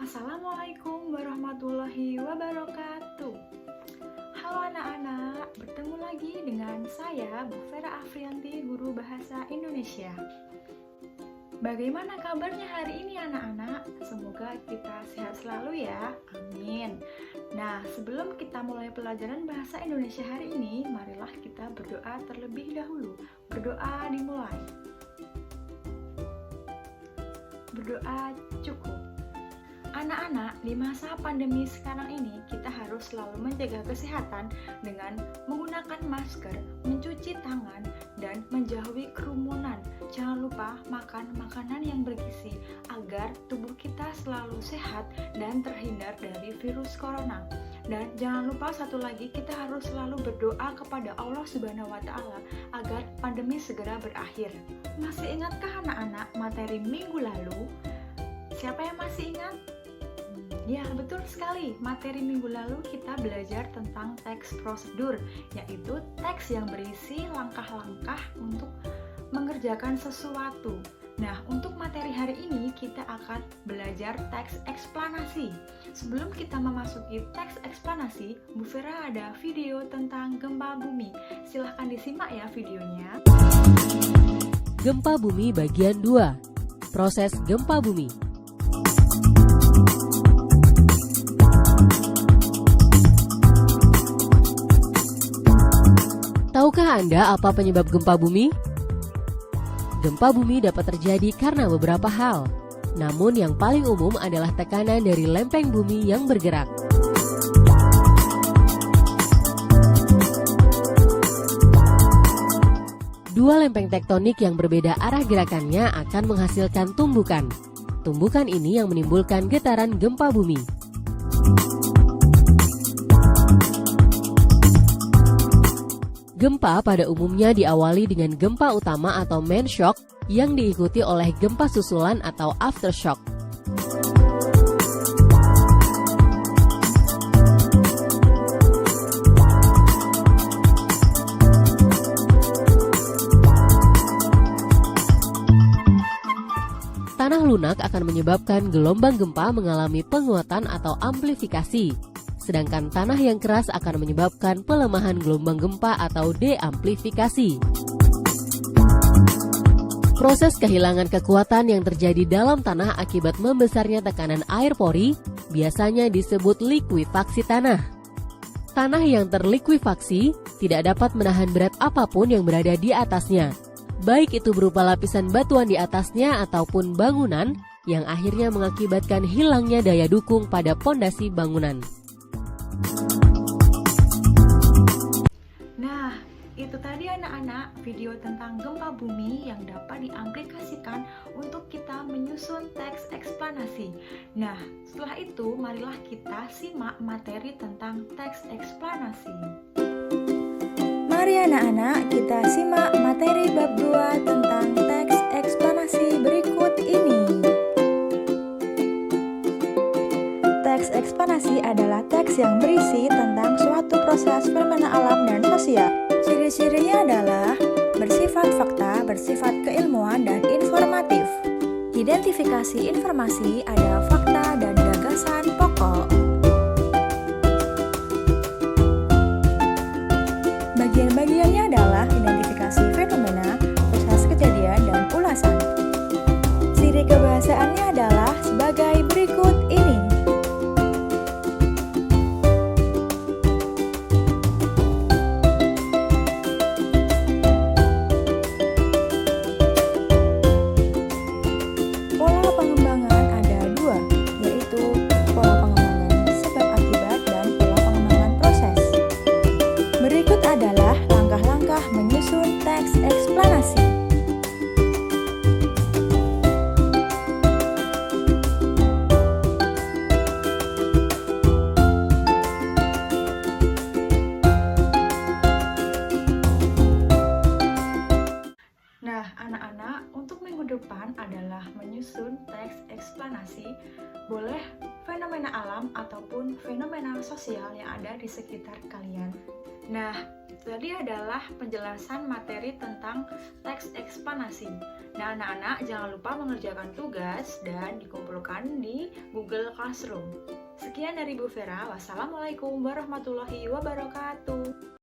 Assalamualaikum warahmatullahi wabarakatuh. Halo anak-anak, bertemu lagi dengan saya Bu Vera Afrianti, guru bahasa Indonesia. Bagaimana kabarnya hari ini anak-anak? Semoga kita sehat selalu ya, amin. Nah, sebelum kita mulai pelajaran bahasa Indonesia hari ini, marilah kita berdoa terlebih dahulu. Berdoa dimulai. Berdoa cukup. Anak-anak, di masa pandemi sekarang ini, kita harus selalu menjaga kesehatan dengan menggunakan masker, mencuci tangan, dan menjauhi kerumunan. Jangan lupa makan makanan yang bergizi agar tubuh kita selalu sehat dan terhindar dari virus corona. Dan jangan lupa satu lagi, kita harus selalu berdoa kepada Allah Subhanahu wa Ta'ala agar pandemi segera berakhir. Masih ingatkah anak-anak materi minggu lalu? Siapa yang masih ingat? Ya, betul sekali. Materi minggu lalu kita belajar tentang teks prosedur, yaitu teks yang berisi langkah-langkah untuk mengerjakan sesuatu. Nah, untuk materi hari ini kita akan belajar teks eksplanasi. Sebelum kita memasuki teks eksplanasi, Bu Vera ada video tentang gempa bumi. Silahkan disimak ya videonya. Gempa bumi bagian 2. Proses gempa bumi. Tahukah Anda apa penyebab gempa bumi? Gempa bumi dapat terjadi karena beberapa hal. Namun yang paling umum adalah tekanan dari lempeng bumi yang bergerak. Dua lempeng tektonik yang berbeda arah gerakannya akan menghasilkan tumbukan. Tumbukan ini yang menimbulkan getaran gempa bumi. Gempa pada umumnya diawali dengan gempa utama atau main shock yang diikuti oleh gempa susulan atau aftershock. Tanah lunak akan menyebabkan gelombang gempa mengalami penguatan atau amplifikasi. Sedangkan tanah yang keras akan menyebabkan pelemahan gelombang gempa atau deamplifikasi. Proses kehilangan kekuatan yang terjadi dalam tanah akibat membesarnya tekanan air pori biasanya disebut likuifaksi tanah. Tanah yang terlikuifaksi tidak dapat menahan berat apapun yang berada di atasnya, baik itu berupa lapisan batuan di atasnya ataupun bangunan yang akhirnya mengakibatkan hilangnya daya dukung pada pondasi bangunan. Nah, itu tadi anak-anak video tentang gempa bumi yang dapat diaplikasikan untuk kita menyusun teks eksplanasi. Nah, setelah itu marilah kita simak materi tentang teks eksplanasi. Mari anak-anak kita simak materi bab 2 tentang teks eksplanasi berikut ini. Teks eksplanasi adalah teks yang berisi tentang suatu proses fenomena alam dan sosial. Ciri-cirinya adalah bersifat fakta, bersifat keilmuan, dan informatif. Identifikasi informasi ada fakta dan gagasan pokok. Bagian-bagiannya adalah identifikasi fenomena, proses kejadian, dan ulasan. Ciri kebahasaannya adalah sebagai berikut ini. Pola pengembangan ada dua, yaitu pola pengembangan sebab akibat dan pola pengembangan proses. Berikut adalah langkah-langkah menyusun teks eksplanasi. Nah, anak-anak, untuk minggu depan adalah menyusun teks eksplanasi, boleh fenomena alam ataupun fenomena sosial yang ada di sekitar kalian. Nah, tadi adalah penjelasan materi tentang teks eksplanasi. Nah, anak-anak jangan lupa mengerjakan tugas dan dikumpulkan di Google Classroom. Sekian dari Bu Vera. Wassalamualaikum warahmatullahi wabarakatuh.